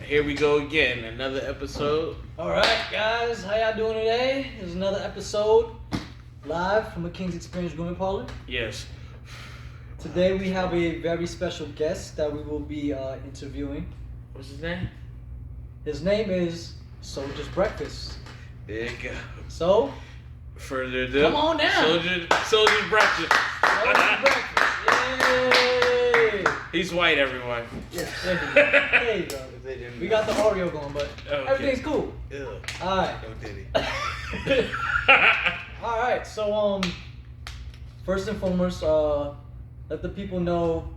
Here we go again, another episode. Alright guys, how y'all doing today? There's another episode live from a King's Experience Grooming Parlor. Yes. Today we have a very special guest that we will be interviewing. What's his name? His name is Soldier's Breakfast. There you go. So, Further ado, come on down. Soldier's Breakfast. Soldier's Breakfast. Yay! He's white, everyone. Yeah, there you go. We got the Oreo going, but everything's cool. Ew. Alright. No diddy. Alright, so first and foremost, let the people know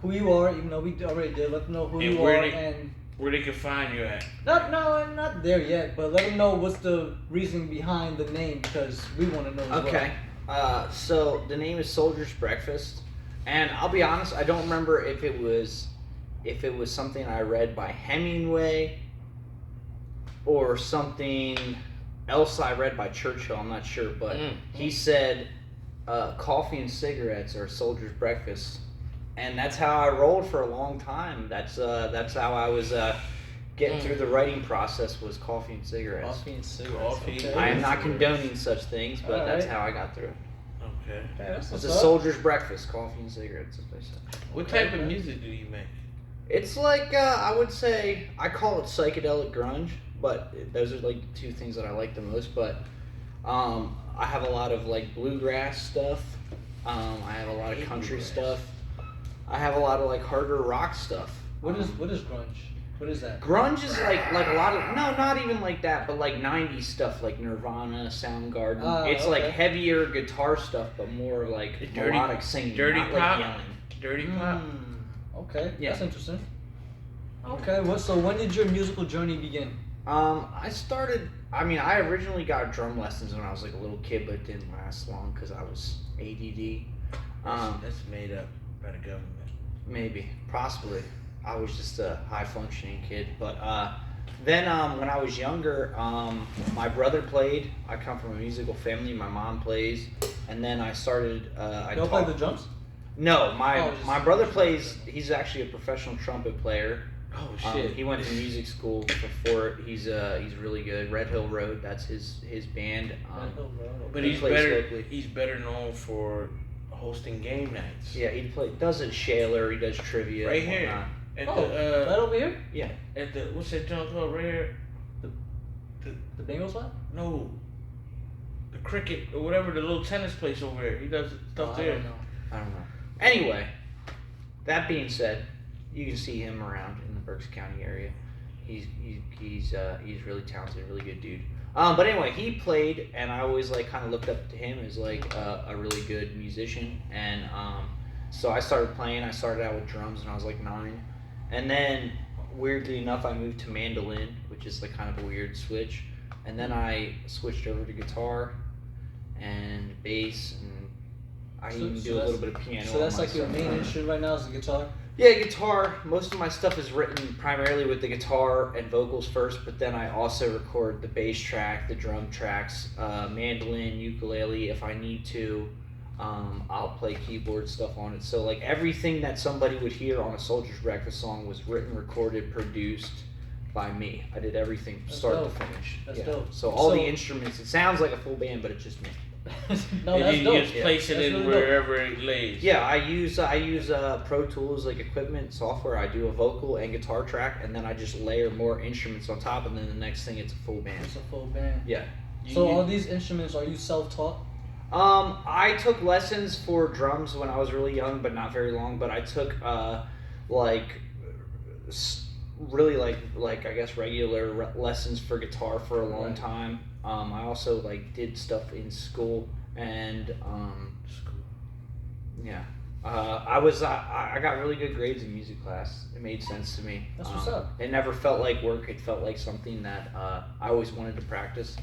who you are, even though we already did. Let them know who you are and where they can find you at. not there yet, but let them know what's the reason behind the name, because we want to know as Okay. So the name is Soldier's Breakfast, and I'll be honest, I don't remember if it was something I read by Hemingway or something else I read by Churchill. I'm not sure, but he said coffee and cigarettes are soldier's breakfast, and that's how I rolled for a long time. That's how I was getting through the writing process, was coffee and cigarettes. Coffee and cigarettes. Coffee. Okay. I am not condoning such things, but that's how I got through it. Okay. that's It's what's a up. soldier's breakfast, coffee and cigarettes, as they say. What type of music do you make? It's like, I would say, I call it psychedelic grunge, but those are like two things that I like the most. But I have a lot of like bluegrass stuff. I have a lot of country stuff. I have a lot of like harder rock stuff. What is grunge? What is that? Grunge is like a lot of, no, not even like that, but like 90s stuff like Nirvana, Soundgarden. It's like heavier guitar stuff, but more like melodic singing, dirty not pop? like yelling. Dirty pop? Okay, Yeah. that's interesting. Okay, so when did your musical journey begin? I originally got drum lessons when I was like a little kid, but it didn't last long because I was ADD. That's made up by the government. Maybe, possibly. I was just a high functioning kid. But then when I was younger, my brother played. I come from a musical family. My mom plays. And then I started, You don't play the drums? No, my brother just- plays. He's actually a professional trumpet player. Oh shit! He went to music school before. He's really good. Red Hill Road, that's his band. But he he's plays better. locally. He's better known for hosting game nights. Yeah, he does it Shaler. He does trivia Right and here. whatnot. At right over here? Yeah. At the what's that junk called right here? The Bengals one? No. The cricket or whatever, the little tennis place over there. He does stuff I there. don't know. I don't know. Anyway, that being said, you can see him around in the Berks County area. He's really talented, really good dude. But anyway, he played, and I always like kind of looked up to him as like a really good musician. And so I started playing. I started out with drums when I was like 9, and then weirdly enough, I moved to mandolin, which is like kind of a weird switch. And then I switched over to guitar and bass, and I even do a little bit of piano. So that's on my like your stuff. main instrument right now is the guitar? Yeah, guitar. Most of my stuff is written primarily with the guitar and vocals first, but then I also record the bass track, the drum tracks, mandolin, ukulele. If I need to, I'll play keyboard stuff on it. So like everything that somebody would hear on a Soldier's Breakfast song was written, recorded, produced by me. I did everything from start to finish. That's dope. So all the instruments, it sounds like a full band, but it's just me. No, And that's you dope. just place it That's in really wherever it lays. Yeah, I use Pro Tools, like equipment, software. I do a vocal and guitar track, and then I just layer more instruments on top, and then the next thing it's a full band. It's a full band. Yeah. So all these instruments, are you self-taught? I took lessons for drums when I was really young, but not very long. But I took really like I guess regular lessons for guitar for a long time. I also like did stuff in school, and yeah. I got really good grades in music class. It made sense to me. That's what's up. It never felt like work. It felt like something that I always wanted to practice,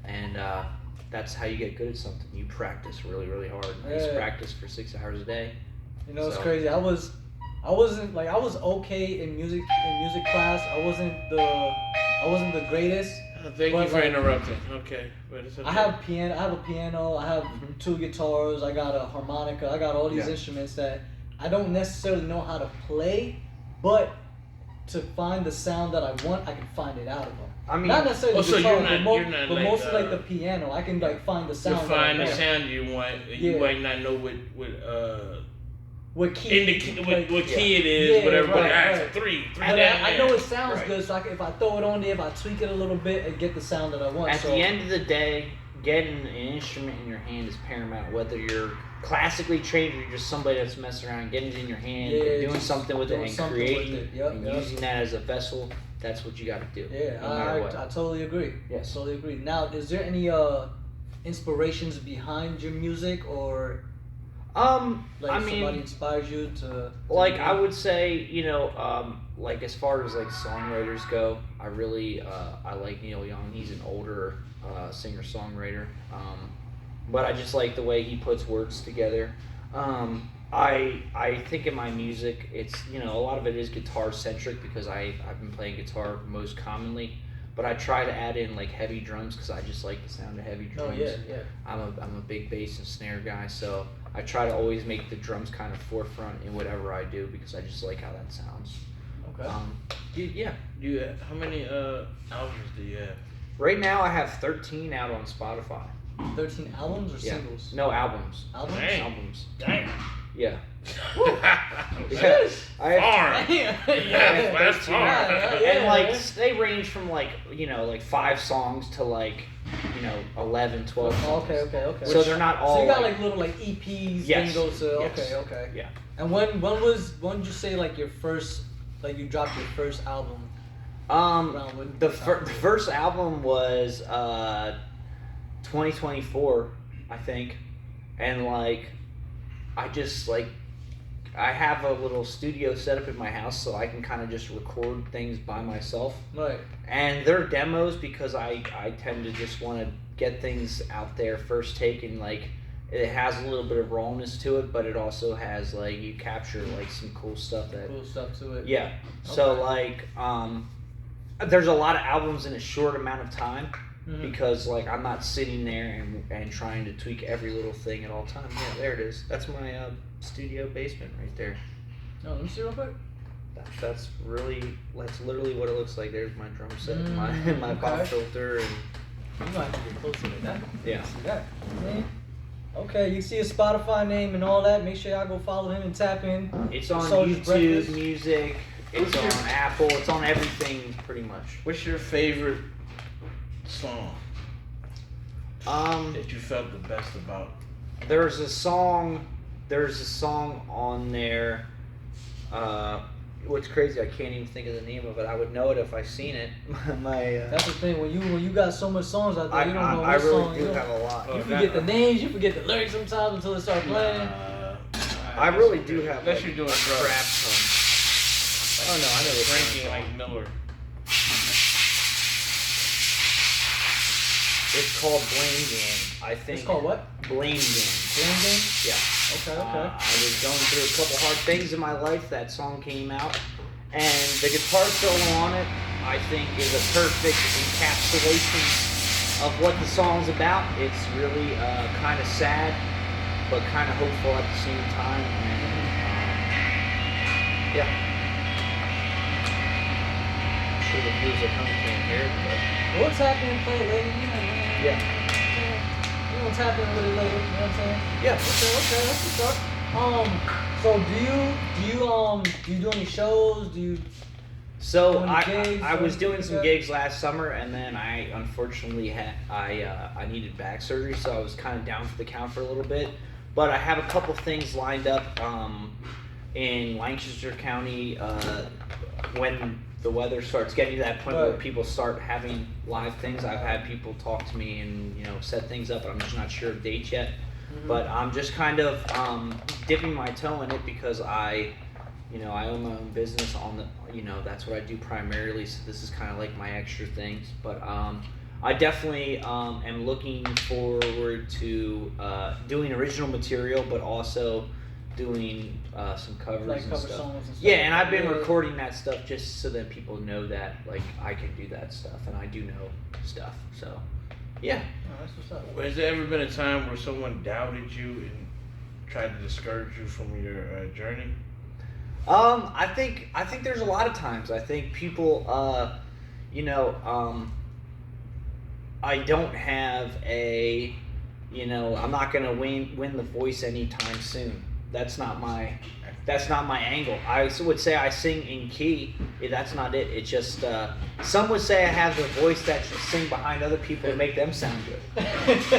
and that's how you get good at something. You practice really, really hard. I used to practice for 6 hours a day. You know, it's crazy. I was okay in music class. I wasn't the greatest. Thank you for interrupting. Okay, but it's okay. I have a piano. I have 2 guitars. I got a harmonica. I got all these instruments that I don't necessarily know how to play, but to find the sound that I want, I can find it out of them. I mean, Not necessarily so the guitar, you're not- but, you're not but like, mostly like the piano. I can like find the You sound. find that I the want. sound you want, and you Yeah. might not know What key? what key it is, Yeah, whatever. But right, it's right. three But down I know there. it sounds Right. good, so if I throw it on there, if I tweak it a little bit, and get the sound that I want. at so, the end of the day, getting an instrument in your hand is paramount. Whether you're classically trained or you're just somebody that's messing around, getting it in your hand, Yeah, and doing just something with it, doing and something with creating it. Yep, and yep. using that as a vessel, that's what you got to do. Yeah, no matter what. I totally agree. Yes. Totally agree. Now, is there any inspirations behind your music, or like I somebody mean, inspires you to like do- I would say, like as far as like songwriters go, I really I like Neil Young. He's an older singer songwriter, but I just like the way he puts words together. I think in my music, it's a lot of it is guitar centric because I've been playing guitar most commonly, but I try to add in like heavy drums because I just like the sound of heavy Oh drums. yeah. I'm a big bass and snare guy, so I try to always make the drums kind of forefront in whatever I do because I just like how that sounds. Okay. Yeah. How many albums do you have? Right now I have 13 out on Spotify. 13 albums or Yeah. singles? No, albums. Albums. Dang. Albums. Damn. Yeah. Yeah. I have, Far. Yeah, That's far. and like they range from like 5 songs to like 11, 12 songs. Okay. So they're not all So you got like, like little like EPs, Yes, singles. yes. Okay. Yeah. And when did you say like your first, like you dropped your first album? Around when- the first album was 2024, I think, and like I just like I have a little studio set up in my house so I can kind of just record things by myself, Right. and they're demos because I tend to just want to get things out there first take, and like it has a little bit of rawness to it, but it also has like you capture like some cool stuff that Cool stuff to it. yeah. So Okay. like there's a lot of albums in a short amount of time Mhm. because like I'm not sitting there and trying to tweak every little thing at all times. Yeah, there it is. That's my studio basement right there. No, let me see real quick. That's literally what it looks like. There's my drum set, my okay. pop filter, and You might have to get closer to that. yeah. See that? Man. Okay, you see his Spotify name and all that. Make sure y'all go follow him and tap in. It's on Soldier's YouTube Breakfast. Music. It's What's on your- Apple. It's on everything pretty much. What's your favorite song Um. that you felt the best about? There's a song on there. What's crazy, I can't even think of the name of it. I would know it if I seen it. That's the thing. When you got so much songs out there, you don't know I what really song. do have a lot. Oh, You forget the names. You forget the lyrics sometimes until it starts playing. I really do have Unless like, you're doing a drugs. crap ton. Oh no, I know what Drinking song. like Miller. It's called Blame Game. I think. It's called what? Blame Game. Blame Game. Yeah. Okay. I was going through a couple hard things in my life. That song came out, and the guitar solo on it, I think, is a perfect encapsulation of what the song's about. It's really kind of sad, but kind of hopeful at the same time. And yeah, I'm sure the music home can't hear it, but We'll tap in and play it later. You know, man. yeah, We're gonna tap in a little later. You know what I'm saying? yeah. Okay. That's what's up. So do you do any shows? Do you? So Doing gigs, I was or doing anything some like that? gigs last summer, and then I unfortunately I needed back surgery, so I was kind of down for the count for a little bit. But I have a couple things lined up in Lancaster County when the weather starts getting to that point where Right. people start having live things. I've had people talk to me and set things up, but I'm just not sure of dates yet. But I'm just kind of dipping my toe in it because I own my own business on the, that's what I do primarily. So this is kind of like my extra things. But I definitely am looking forward to doing original material, but also doing some covers Like and cover stuff. songs and stuff. Yeah, and I've been Yeah. recording that stuff just so that people know that like I can do that stuff and I do know stuff. So yeah. Oh, that's what's up. Has there ever been a time where someone doubted you and tried to discourage you from your journey? I think there's a lot of times. I think people, you know, I don't have a, you know, I'm not gonna win the voice anytime soon. That's not my angle. I would say I sing in key. That's not it. It's just some would say I have the voice that should sing behind other people to make them sound good.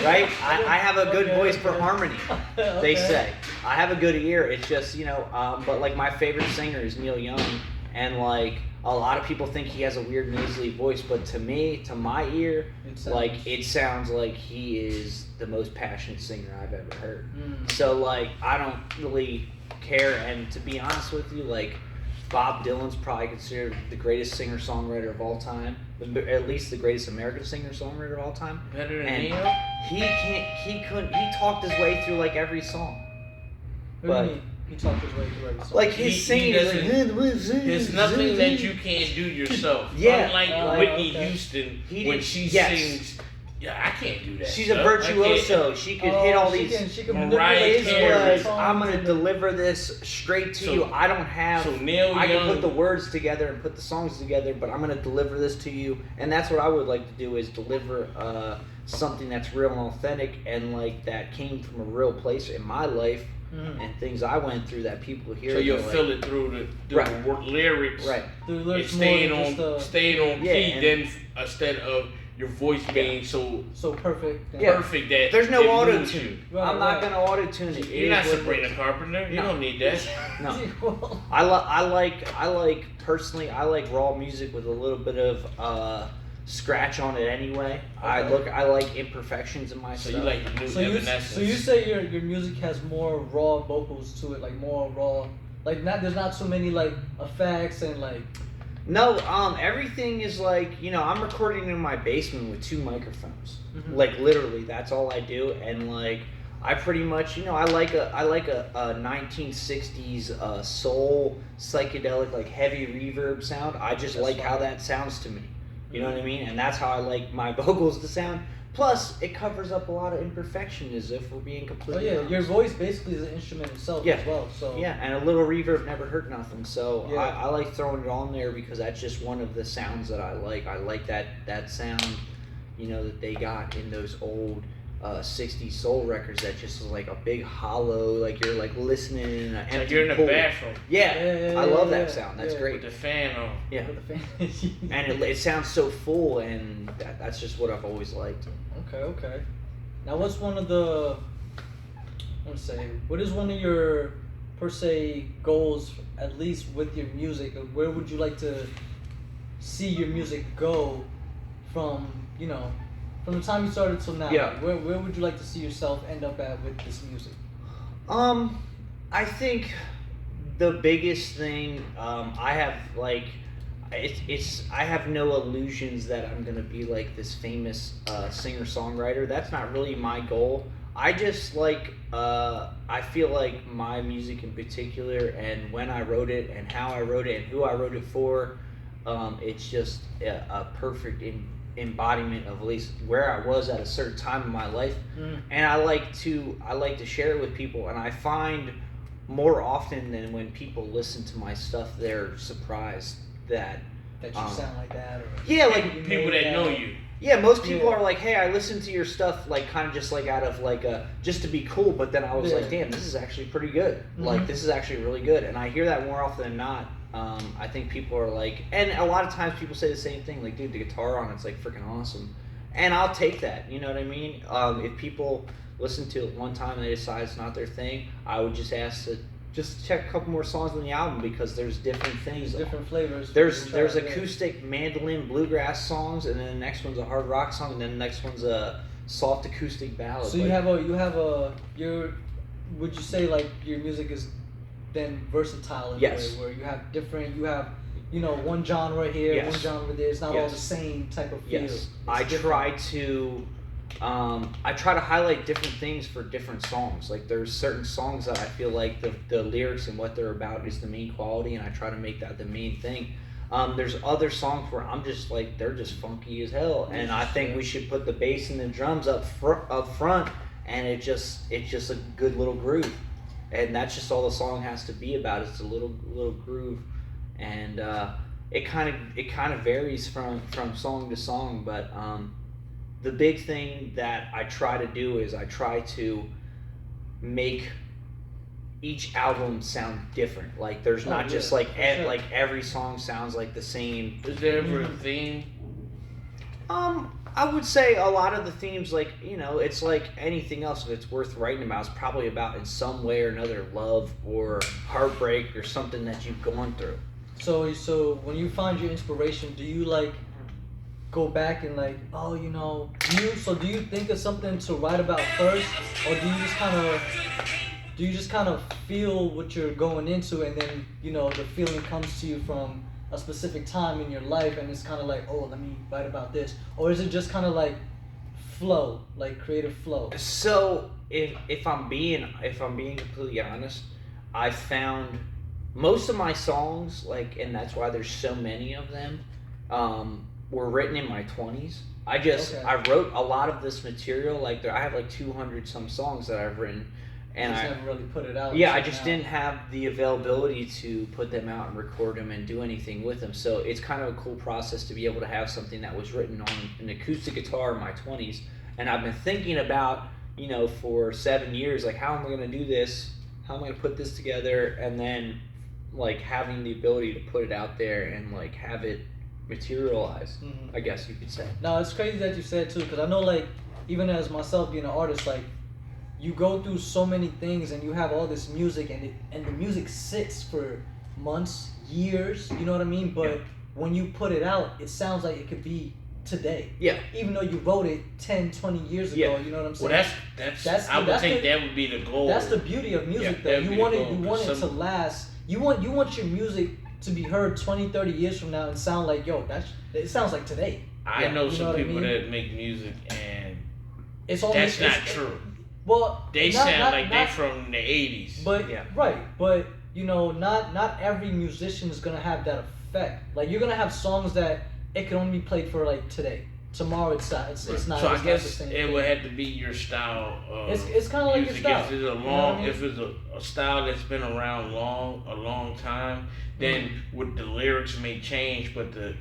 Right? I have a good voice for harmony. They say I have a good ear. It's just, you know, but like my favorite singer is Neil Young, and like a lot of people think he has a weird nasally voice, but to me, to my ear, it sounds like he is the most passionate singer I've ever heard. So like I don't really care, and to be honest with you, like Bob Dylan's probably considered the greatest singer-songwriter of all time, at least the greatest American singer-songwriter of all time. Better than And Neil? he talked his way through like every song. What do you mean? He talked his way through every song. Like his singing is like, there's nothing that you can't do yourself. Yeah. Unlike Whitney Houston, when she sings, yeah, I can't do that. She's stuff. a virtuoso. She could hit all these. She can Mariah manipulate Carey. songs I'm gonna and- deliver this straight to you. I don't have. So Neil I can Young- put the words together and put the songs together, but I'm gonna deliver this to you, and that's what I would like to do is deliver something that's real and authentic, and like that came from a real place in my life and things I went through that people hear. So you'll like, feel it through the Right. lyrics, right. The and lyrics staying more than on just, key, and- then instead of your voice being so so perfect. Yeah. perfect that There's no it auto moves you. tune. Right, I'm not right. gonna auto tune it. You're It not is what it Sabrina is. Carpenter. You No. don't need that. No. Well, I like personally. I like raw music with a little bit of scratch on it anyway. Okay. I like imperfections in my So stuff. you like the new so you Evanescence. say your music has more raw vocals to it, like more raw, like not there's not so many like effects and like. No, everything is like, you know, I'm recording in my basement with 2 microphones. Mhm. Like literally, that's all I do, and like I pretty much, you know, I like a 1960s soul psychedelic like heavy reverb sound. I just That's like how fine. that sounds to me. You know what I mean? And that's how I like my vocals to sound. Plus, it covers up a lot of imperfections if we're being Oh completely yeah, honest. your voice basically is an instrument itself Yeah. as well. So Yeah, and a little reverb never hurt nothing. So Yeah. I like throwing it on there because that's just one of the sounds that I like. I like that sound, you know, that they got in those old 60s soul records that just is like a big hollow, like you're like listening in an empty Like you're in the pool. bathroom Yeah, I love that sound. That's yeah. with great. the fan on. Yeah, With the fan- and it sounds so full, and that's just what I've always liked. Okay. Now, what's one of the? Let's say, what is one of your per se goals, at least with your music? Or where would you like to see your music go from? You know, from the time you started till now. Yeah. Where would you like to see yourself end up at with this music? I think the biggest thing I have like it's I have no illusions that I'm gonna be like this famous singer songwriter. That's not really my goal. I just like I feel like my music in particular and when I wrote it and how I wrote it and who I wrote it for, it's just a perfect embodiment of at least where I was at a certain time in my life. And I like to share it with people, and I find more often than when people listen to my stuff they're surprised that That you sound like that, or yeah, like you People made that know you. yeah, most people Yeah. are like, hey, I listened to your stuff like kind of just like out of like just to be cool, but then I was Yeah. like, damn, this is actually pretty good. Mhm. Like this is actually really good, and I hear that more often than not. I think people are like, and a lot of times people say the same thing, like, dude, the guitar on it's like freaking awesome, and I'll take that. You know what I mean? If people listen to it one time and they decide it's not their thing, I would just ask to just check a couple more songs on the album because there's different things. different flavors. There's Yeah. acoustic mandolin bluegrass songs, and then the next one's a hard rock song, and then the next one's a soft acoustic ballad. So would you say like your music is then versatile in Yes. a way where you have different, one genre here, Yes. one genre there. It's not all Yes. the same type of feel. Yes, It's I different. try to highlight different things for different songs. Like there's certain songs that I feel like the lyrics and what they're about is the main quality, and I try to make that the main thing. There's other songs where I'm just like they're just funky as hell, and I think we should put the bass and the drums up front, and it's just a good little groove. and that's just all the song has to be about. It's a little groove, and it kind of varies from song to song. But the big thing that I try to do is I try to make each album sound different. Like there's not just like like every song sounds like the same. Is there ever a theme? I would say a lot of the themes, like, you know, it's like anything else. If it's worth writing about, it's probably about in some way or another love or heartbreak or something that you've gone through. So when you find your inspiration, do you like go back and like, oh, you know, do you think of something to write about first, or do you just kind of feel what you're going into, and then, you know, the feeling comes to you from a specific time in your life, and it's kind of like, oh, let me write about this, or is it just kind of like flow, like creative flow? So if I'm being completely honest, I found most of my songs, like, and that's why there's so many of them, were written in my 20s. I wrote a lot of this material, like I have like 200 some songs that I've written. And I never really put it out. Yeah, I just didn't have the availability to put them out and record them and do anything with them. So it's kind of a cool process to be able to have something that was written on an acoustic guitar in my 20s. And I've been thinking about, you know, for 7 years, like, how am I going to do this? How am I going to put this together? And then, like, having the ability to put it out there and, like, have it materialize, I guess you could say. No, it's crazy that you said, too, because I know, like, even as myself being an artist, like, you go through so many things, and you have all this music, and the music sits for months, years, you know what I mean? But when you put it out, it sounds like it could be today. Yeah. Even though you wrote it 10, 20 years ago, you know what I'm saying? Well, I would think that would be the goal. That's the beauty of music, though. You want it to last. You want your music to be heard 20, 30 years from now and sound like, yo, it sounds like today. I know some people that make music, and that's not true. Well, they sound like they're from the 80s. But right, but you know, not every musician is gonna have that effect. Like, you're gonna have songs that it can only be played for like today. Tomorrow it's not. It's not. So I guess the same it would have to be your style. It's kind of like your style. If it's a style that's been around a long time, then with the lyrics may change, but the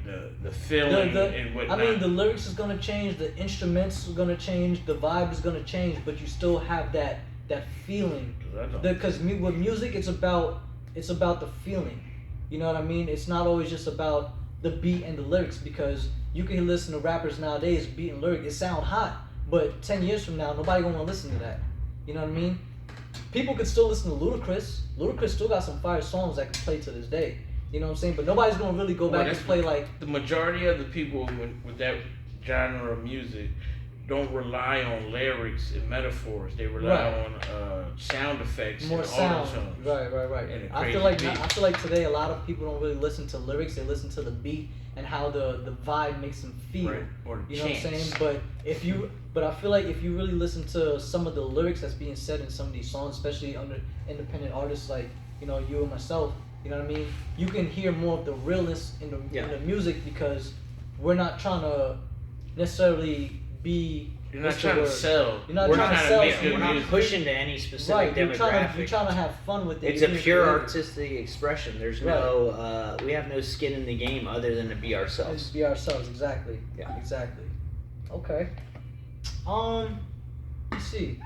feeling and whatnot. I mean, the lyrics is gonna change, the instruments are gonna change, the vibe is gonna change, but you still have that feeling. Because with music, it's about the feeling. You know what I mean? It's not always just about the beat and the lyrics, because you can listen to rappers nowadays, beat and lyric, it sound hot, but 10 years from now, nobody gonna listen to that. You know what I mean? People could still listen to Ludacris. Ludacris still got some fire songs that can play to this day. You know what I'm saying? But nobody's gonna really go back and play like... The majority of the people with that genre of music don't rely on lyrics and metaphors. They rely on sound effects, more and sound. autotunes. Right. I feel like today a lot of people don't really listen to lyrics. They listen to the beat and how the vibe makes them feel. Right. Or the you know what I'm saying? But I feel like if you really listen to some of the lyrics that's being said in some of these songs, especially under independent artists like, you know, you and myself, you know what I mean? You can hear more of the realness in the music, because we're not trying to necessarily be... You're not trying to sell. You're not trying to sell. Make good we're not music. pushing to any specific demographic. You're trying to have fun with it. It's a pure artistic expression. There's no, we have no skin in the game other than to be ourselves. Just be ourselves, exactly. Yeah. Exactly. Okay. Let's see.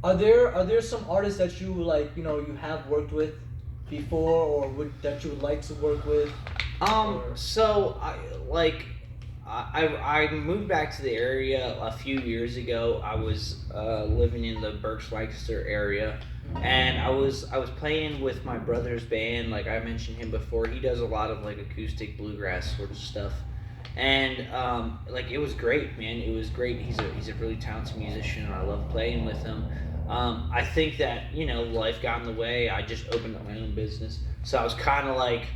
Are there some artists that you like, you know, you have worked with before, or that you would like to work with? So I moved back to the area a few years ago. I was living in the Berks-Lancaster area, and I was playing with my brother's band. Like I mentioned him before, he does a lot of like acoustic bluegrass sort of stuff, and like it was great, man. It was great. He's a really talented musician, and I love playing with him. I think that, you know, life got in the way. I just opened up my own business, so I was kind of like,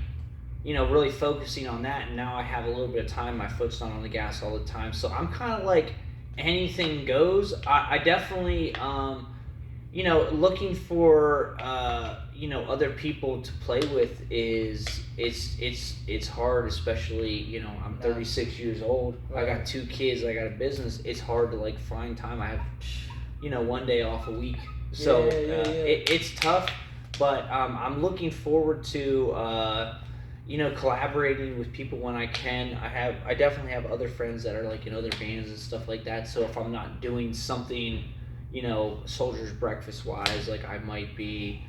you know, really focusing on that, and now I have a little bit of time. My foot's not on the gas all the time, so I'm kind of like anything goes. I definitely, you know, looking for, you know, other people to play with it's hard, especially, you know, I'm 36 years old. I got 2 kids. I got a business. It's hard to like find time. I have one day off a week. So it's tough, but I'm looking forward to collaborating with people when I can. I definitely have other friends that are like in other bands and stuff like that. So if I'm not doing something, Soldier's Breakfast wise, like I might be,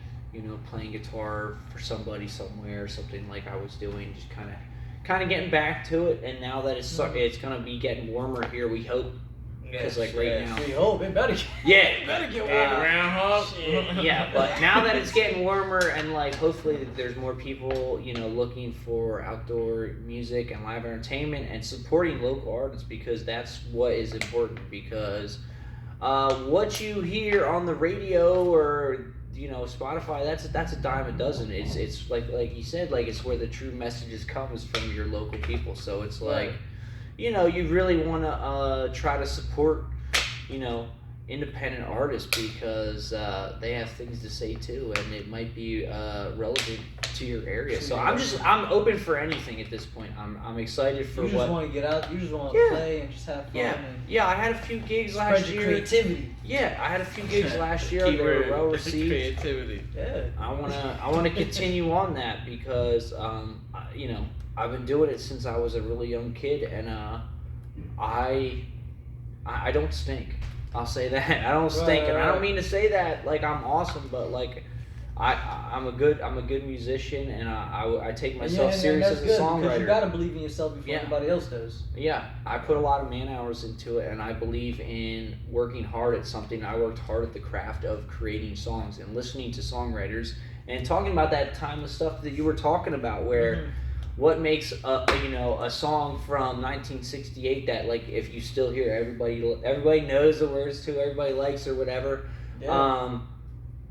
playing guitar for somebody somewhere or something like I was doing, just kind of getting back to it. And now that it's gonna be getting warmer here, we hope. Because now, we hope it better. It better get warmer. Groundhog. Yeah, but now that it's getting warmer and like hopefully there's more people, looking for outdoor music and live entertainment and supporting local artists, because that's what is important. Because what you hear on the radio or Spotify, that's a dime a dozen. It's like you said, like it's where the true messages comes from your local people. So it's like. Right. You really want to try to support, independent artists, because they have things to say too, and it might be relevant to your area. So I'm open for anything at this point. I'm excited for what. You just want to get out. You just want to play and just have fun. Yeah. I had a few gigs last year. Creativity. Yeah, I had a few gigs last year. They were well received. Creativity. Yeah. I wanna continue on that because I've been doing it since I was a really young kid, and I don't stink. I'll say that. I don't stink, and I don't mean to say that like I'm awesome, but like I'm a good musician, and I take myself serious as a songwriter. You gotta believe in yourself before anybody else does. Yeah, I put a lot of man hours into it, and I believe in working hard at something. I worked hard at the craft of creating songs and listening to songwriters and talking about that timeless stuff that you were talking about, where. Mm-hmm. What makes a song from 1968 that, like, if you still hear everybody knows the words to, everybody likes or whatever. Yeah.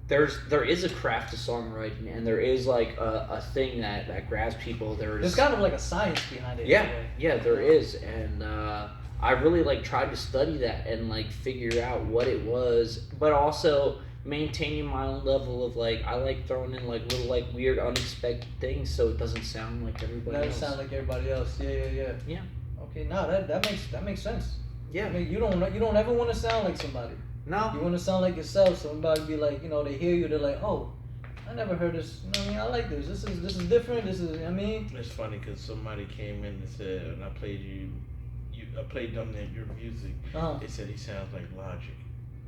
There is a craft to songwriting, and there is like a thing that grabs people. There's kind of like a science behind it. Yeah, there is, and I really like tried to study that and like figure out what it was, but also maintaining my own level of like I like throwing in like little like weird unexpected things so it doesn't sound like everybody else. Doesn't sound like everybody else. Yeah. Okay, no, that makes sense. Yeah. I mean, you don't ever want to sound like somebody. No. You want to sound like yourself. Somebody be like, they hear you, they're like, oh, I never heard this. I like this. This is different. This is. It's funny because somebody came in and said, and I played them your music. They said he sounds like Logic.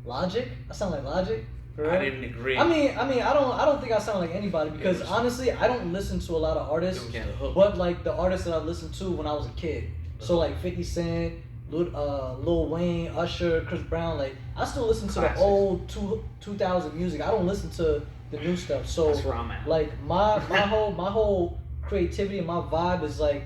Logic? I sound like Logic? I didn't agree. I mean, I don't think I sound like anybody because honestly, I don't listen to a lot of artists. But like the artists that I listened to when I was a kid, so like 50 Cent, Lil Wayne, Usher, Chris Brown, like I still listen to the old 2000 music. I don't listen to the new stuff. So that's where I'm at. Like my whole creativity and my vibe is like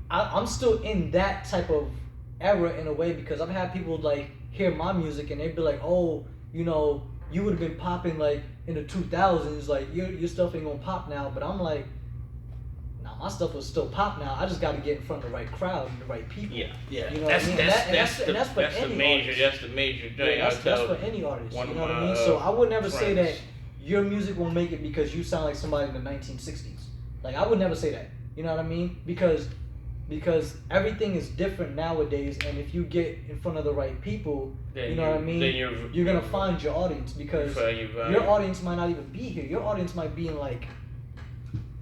I'm still in that type of era in a way because I've had people like hear my music and they'd be like, oh, you would have been popping like in the 2000s, like your stuff ain't gonna pop now. But I'm like, nah, my stuff will still pop now. I just got to get in front of the right crowd and the right people. Yeah. You know what I mean? That's the major thing. Yeah, that's for any artist. You know what I mean? So I would never say that your music won't make it because you sound like somebody in the 1960s. Like I would never say that. You know what I mean? Because everything is different nowadays, and if you get in front of the right people, then what I mean, you're gonna find your audience because your audience might not even be here. Your audience might be in like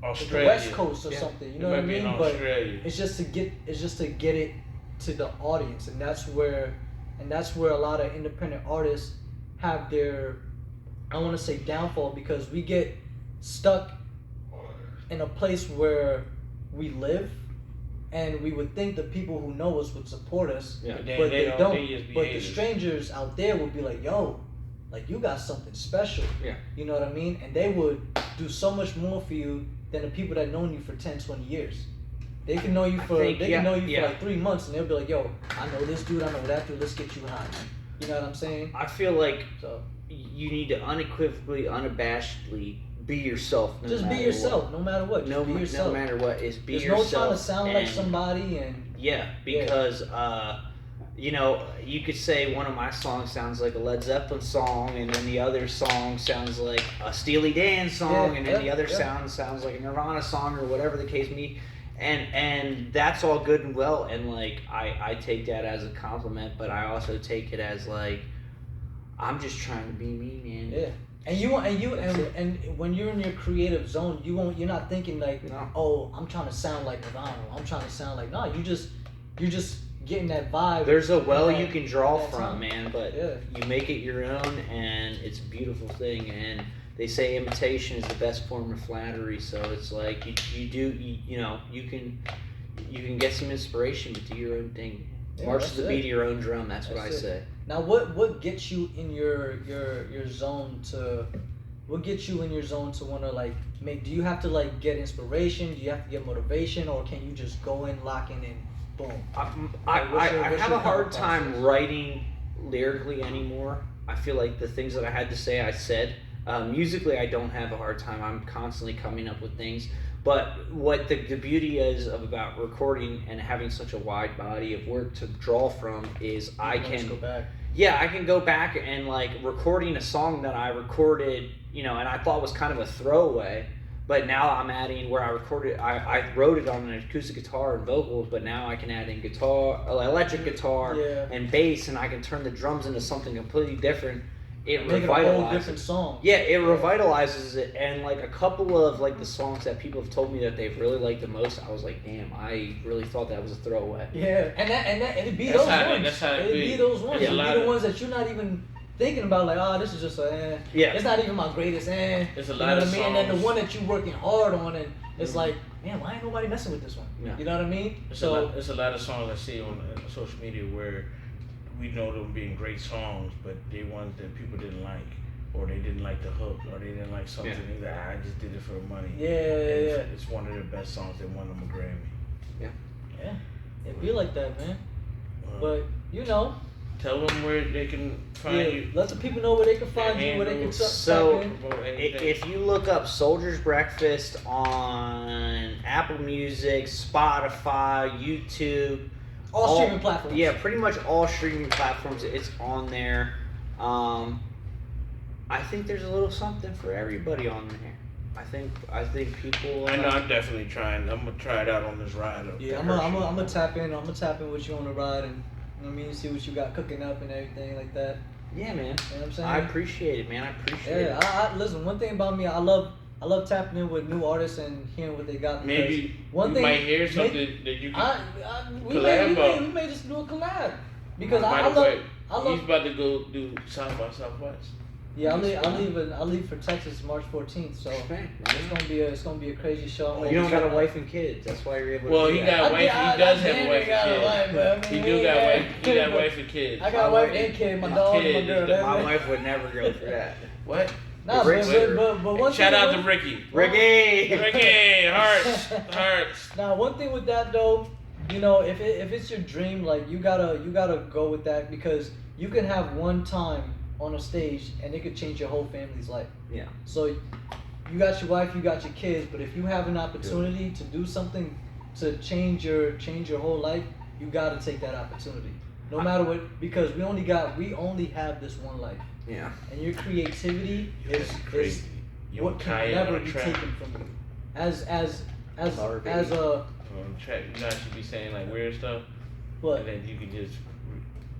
Australia, the West Coast or something. You know what I mean? But it's just to get it to the audience, and that's where a lot of independent artists have their, I want to say, downfall, because we get stuck in a place where we live. And we would think the people who know us would support us, but they don't. But the strangers out there would be like, yo, like you got something special. Yeah. You know what I mean? And they would do so much more for you than the people that known you for 10, 20 years. They can know you for for like 3 months, and they'll be like, yo, I know this dude, I know that dude, let's get you high. You know what I'm saying? I feel like you need to unequivocally, unabashedly be yourself. Just be yourself, no matter what. Just be yourself. No matter what, be There's yourself. There's no trying to sound like somebody and. Yeah, because you could say one of my songs sounds like a Led Zeppelin song, and then the other song sounds like a Steely Dan song, and then the other sounds like a Nirvana song, or whatever the case may be. And that's all good and well, and like I take that as a compliment, but I also take it as like I'm just trying to be me, man. Yeah. And when you're in your creative zone, you're not thinking like, No. oh, I'm trying to sound like Ronaldo. I'm trying to sound like, no, you're just getting that vibe. There's a well that- you can draw that from, time. man, but Yeah. you make it your own, and it's a beautiful thing. And they say imitation is the best form of flattery. So it's like you can get some inspiration, but do your own thing. Yeah, March that's to the it. beat of your own drum. That's what I That's it. say. Now, what gets you in your zone to? What gets you in your zone to want to like make? Do you have to like get inspiration? Do you have to get motivation, or can you just go in, lock in, and boom? I what's your have a hard thought time process? writing lyrically anymore. I feel like the things that I had to say, I said. Musically, I don't have a hard time. I'm constantly coming up with things. But what the beauty is about recording and having such a wide body of work to draw from is I Let's can go back. yeah, I can go back and like recording a song that I recorded, and I thought was kind of a throwaway, but now I'm adding where I recorded, I wrote it on an acoustic guitar and vocals, but now I can add in guitar, electric guitar Yeah. and bass, and I can turn the drums into something completely different. It Make it a whole revitalizes. different song. Yeah, it revitalizes it, and like a couple of like the songs that people have told me that they've really liked the most, I was like, damn, I really thought that was a throwaway. Yeah, and it'd be That's those how it- ones. that's how it It'd be. be those ones. It's a It'd lot be the of- ones that you're not even thinking about. Like, oh, this is just Yeah. It's not even my greatest. It's a You lot know of what I mean? And then the songs. one that you're working hard on, and it's like, man, why ain't nobody messing with this one? Yeah. You know what I mean? It's So a lot of songs I see on social media where we know them being great songs, but they ones that people didn't like, or they didn't like the hook, or they didn't like something. Yeah. He's like, I just did it for money. yeah. It's one of the best songs that won them a Grammy. Yeah, it'd be like that, man. Uh, But tell them where they can find yeah, you. let the people know where they can find you, where they can So- tap in. About anything. If you look up Soldier's Breakfast on Apple Music, Spotify, YouTube, All streaming platforms. yeah, pretty much all streaming platforms, it's on there. I think there's a little something for everybody on there. I think people. I know I'm definitely trying. I'm gonna try it out on this ride. Up Yeah, to I'm Hershey. gonna tap in. I'm gonna tap in with you on the ride, and you know what I mean, see what you got cooking up and everything like that. Yeah, man. You know what I'm saying? I appreciate it, man. I appreciate Yeah, it. I listen. One thing about me, I love tapping in with new artists and hearing what they got. because Maybe one you thing might hear something that you can. we collab on. may just do a collab because By I the way, love. he's about to go do South by Southwest. Yeah, I leave for Texas March 14th, so Okay. it's gonna be a crazy show. You don't got a wife and kids. That's why you're able to Well, do he that. got a wife. He does have a damn wife near got a wife, and but I kids. mean, He do got yeah. wife. He got wife and kids. I got a wife and kid, my dog, my kid girl. is that's My it. wife would never go for that. What? Nah, Rick- but one Shout thing out to with- Ricky. Ricky! Ricky, hearts. Now, one thing with that though, if it's your dream, like you gotta go with that because you can have one time on a stage and it could change your whole family's life. Yeah. So you got your wife, you got your kids, but if you have an opportunity to do something to change your whole life, you gotta take that opportunity. No matter what, because we only have this one life, Yeah. and your creativity is crazy. You what want can Kanye never on be the track? taken from you. As Marvin. a On the track, you know, I should be saying like weird stuff, what? and then you can just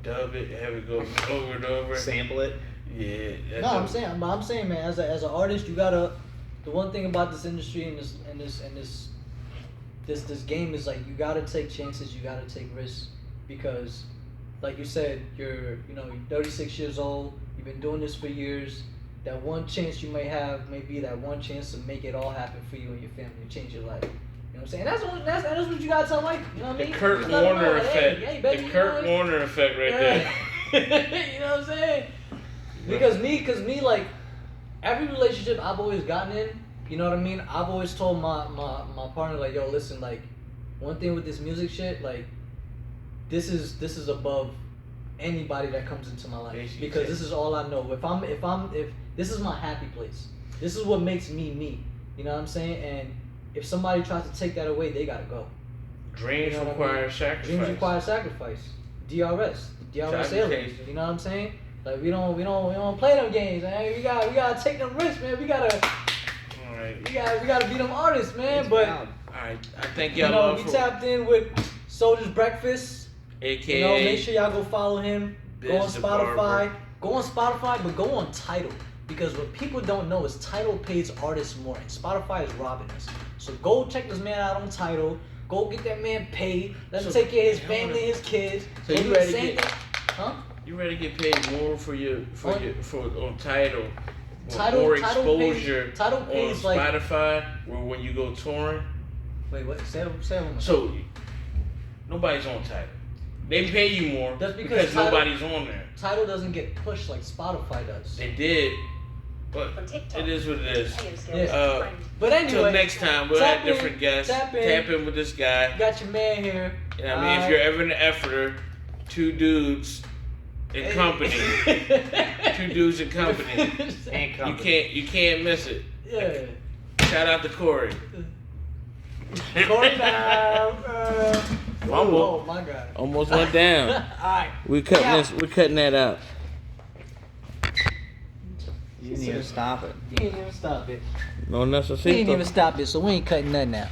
dub it, have it go over and over. Sample it. Yeah. that's No, a- I'm saying, man, as an artist, you gotta. The one thing about this industry and this game is like you gotta take chances, you gotta take risks, because, like you said, you're 36 years old, you've been doing this for years. That one chance you may have may be that one chance to make it all happen for you and your family and change your life. You know what I'm saying? That's what you gotta tell Mike. You know what I The mean? Kurt Just let him Warner know, effect. Hey, baby, The you Kurt know, Warner effect right there. you know what I'm saying? Because me, like, every relationship I've always gotten in, you know what I mean? I've always told my partner, like, yo, listen, like, one thing with this music shit, like, this is above anybody that comes into my life, Basically, because yeah. this is all I know. If this is my happy place, this is what makes me me. You know what I'm saying? And if somebody tries to take that away, they gotta go. Dreams You know what I require mean? sacrifice. Dreams require sacrifice. DRS aliens. Sacrifice. You know what I'm saying? Like we don't play them games, man. We gotta take them risks, man. We gotta All right. we gotta be them artists, man. It's But valid. All right. I thank you y'all know, all we for tapped in with Soldier's Breakfast. AKA. You know, make sure y'all go follow him. Go on Biz the Spotify. Barber. Go on Spotify, but go on Tidal. Because what people don't know is Tidal pays artists more, and Spotify is robbing us. So go check this man out on Tidal. Go get that man paid. Let him take care of his family, his kids. So Go you do the ready to same get? thing. Huh? You ready to get paid more for on Tidal? Tidal- More Tidal pays- exposure Tidal on pays, like- Spotify, or when you go touring. Wait, what? Say it one more time. So nobody's on Tidal. They pay you more That's because Tidal- nobody's on there. Tidal doesn't get pushed like Spotify does. They did, but From TikTok. it is what it is. Yeah. But Until anyway, next time, we'll tap have different guests. tap in. Tap in with this guy. Got your man here. You know what I mean? If you're ever an efforter, two dudes in company. Two dudes in company. And company. You can't miss it. Yeah. Shout out to Corey. Going down. Fumble. Oh my God. Almost went down. Alright. We're cutting that out. You didn't even stop it. He didn't even stop it. No He didn't necessito. even stop it, so we ain't cutting nothing out.